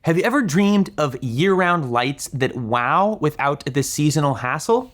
Have you ever dreamed of year-round lights that wow without the seasonal hassle?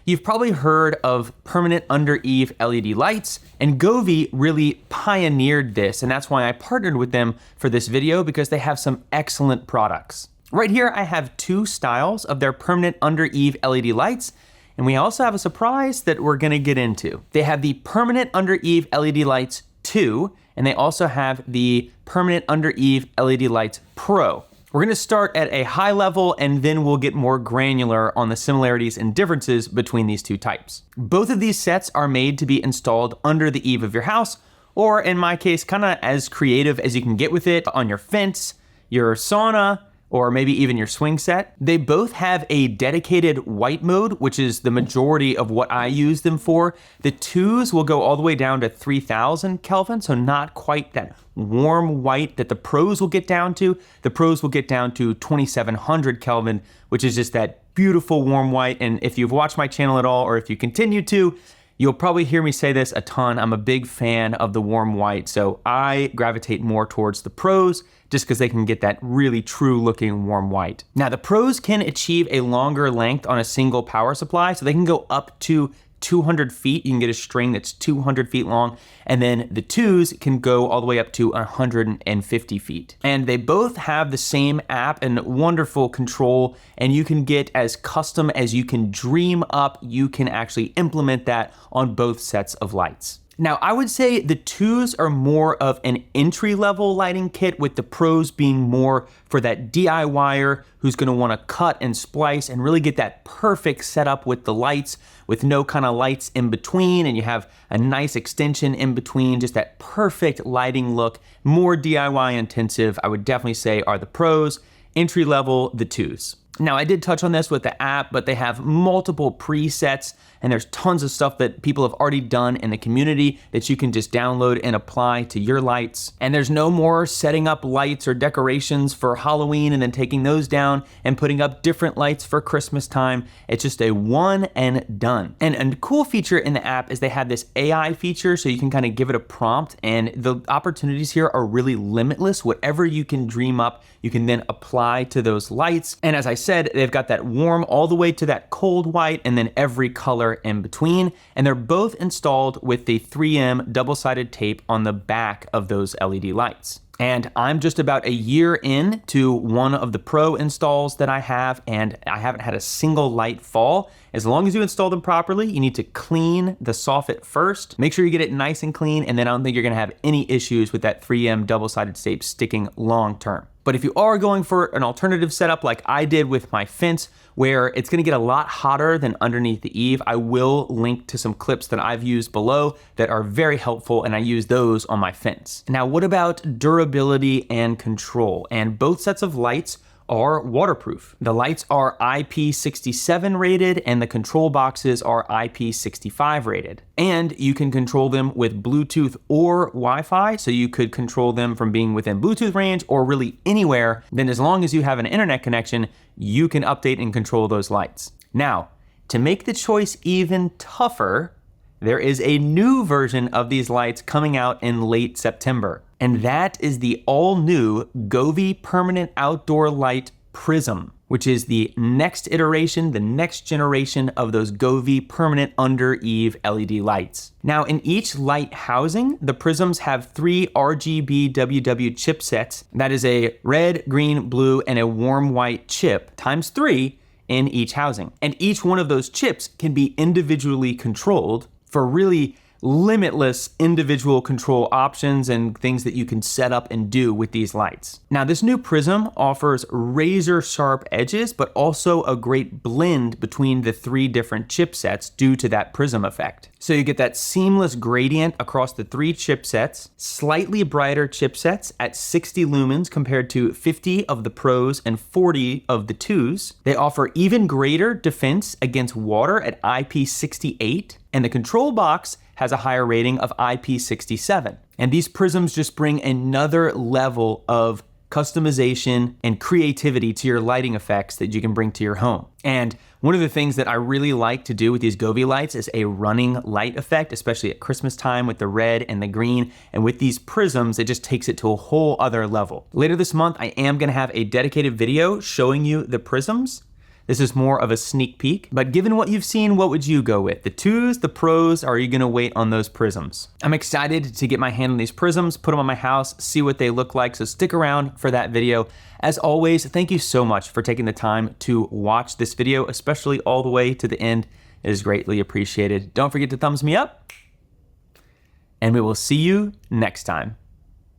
You've probably heard of permanent under-eave LED lights, and Govee really pioneered this, and that's why I partnered with them for this video, because they have some excellent products. Right here I have two styles of their permanent under-eave LED lights, and we also have a surprise that we're gonna get into. They have the permanent under-eave LED lights 2, and they also have the permanent under-eave LED lights Pro. We're gonna start at a high level and then we'll get more granular on the similarities and differences between these two types. Both of these sets are made to be installed under the eave of your house, or in my case, kinda as creative as you can get with it, on your fence, your sauna, or maybe even your swing set. They both have a dedicated white mode, which is the majority of what I use them for. The 2s will go all the way down to 3000 Kelvin, so not quite that warm white that the Pros will get down to. The Pros will get down to 2700 Kelvin, which is just that beautiful warm white. And if you've watched my channel at all, or if you continue to, you'll probably hear me say this a ton. I'm a big fan of the warm white, so I gravitate more towards the Pros just because they can get that really true looking warm white. Now the Pros can achieve a longer length on a single power supply, so they can go up to 200 feet. You can get a string that's 200 feet long, and then the 2s can go all the way up to 150 feet. And they both have the same app and wonderful control, and you can get as custom as you can dream up. You can actually implement that on both sets of lights. Now, I would say the 2s are more of an entry-level lighting kit, with the Pros being more for that DIYer who's gonna wanna cut and splice and really get that perfect setup with the lights, with no kind of lights in between, and you have a nice extension in between, just that perfect lighting look. More DIY intensive, I would definitely say, are the Pros. Entry-level, the 2s. Now, I did touch on this with the app, but they have multiple presets, and there's tons of stuff that people have already done in the community that you can just download and apply to your lights. And there's no more setting up lights or decorations for Halloween and then taking those down and putting up different lights for Christmas time. It's just a one and done. And a cool feature in the app is they have this AI feature, so you can kind of give it a prompt, and the opportunities here are really limitless. Whatever you can dream up, you can then apply to those lights. And as I said, they've got that warm all the way to that cold white, and then every color in between. And they're both installed with the 3M double-sided tape on the back of those LED lights. And I'm just about a year in to one of the Pro installs that I have, and I haven't had a single light fall. As long as you install them properly, you need to clean the soffit first. Make sure you get it nice and clean, and then I don't think you're gonna have any issues with that 3M double-sided tape sticking long term. But if you are going for an alternative setup like I did with my fence, where it's gonna get a lot hotter than underneath the eave, I will link to some clips that I've used below that are very helpful, and I use those on my fence. Now, what about durability and control? And both sets of lights are waterproof. The lights are IP67 rated, and the control boxes are IP65 rated. And you can control them with Bluetooth or Wi-Fi, so you could control them from being within Bluetooth range or really anywhere. Then as long as you have an internet connection, you can update and control those lights. Now, to make the choice even tougher, there is a new version of these lights coming out in late September, and that is the all-new Govee Permanent Outdoor Light Prism, which is the next iteration, the next generation of those Govee Permanent Under-Eave LED lights. Now, in each light housing, the Prisms have 3 RGB WW chipsets. That is a red, green, blue, and a warm white chip, times 3 in each housing. And each one of those chips can be individually controlled for really limitless individual control options and things that you can set up and do with these lights. Now, this new Prism offers razor sharp edges, but also a great blend between the 3 different chipsets due to that prism effect. So you get that seamless gradient across the 3 chipsets, slightly brighter chipsets at 60 lumens compared to 50 of the Pros and 40 of the 2s. They offer even greater defense against water at IP68, and the control box has a higher rating of IP67. And these Prisms just bring another level of customization, and creativity to your lighting effects that you can bring to your home. And one of the things that I really like to do with these Govee lights is a running light effect, especially at Christmas time with the red and the green. And with these prisms, it just takes it to a whole other level. Later this month, I am gonna have a dedicated video showing you the prisms. This is more of a sneak peek, but given what you've seen, what would you go with? The 2s, the pros, or are you gonna wait on those prisms? I'm excited to get my hand on these prisms, put them on my house, see what they look like, so stick around for that video. As always, thank you so much for taking the time to watch this video, especially all the way to the end. It is greatly appreciated. Don't forget to thumbs me up, and we will see you next time.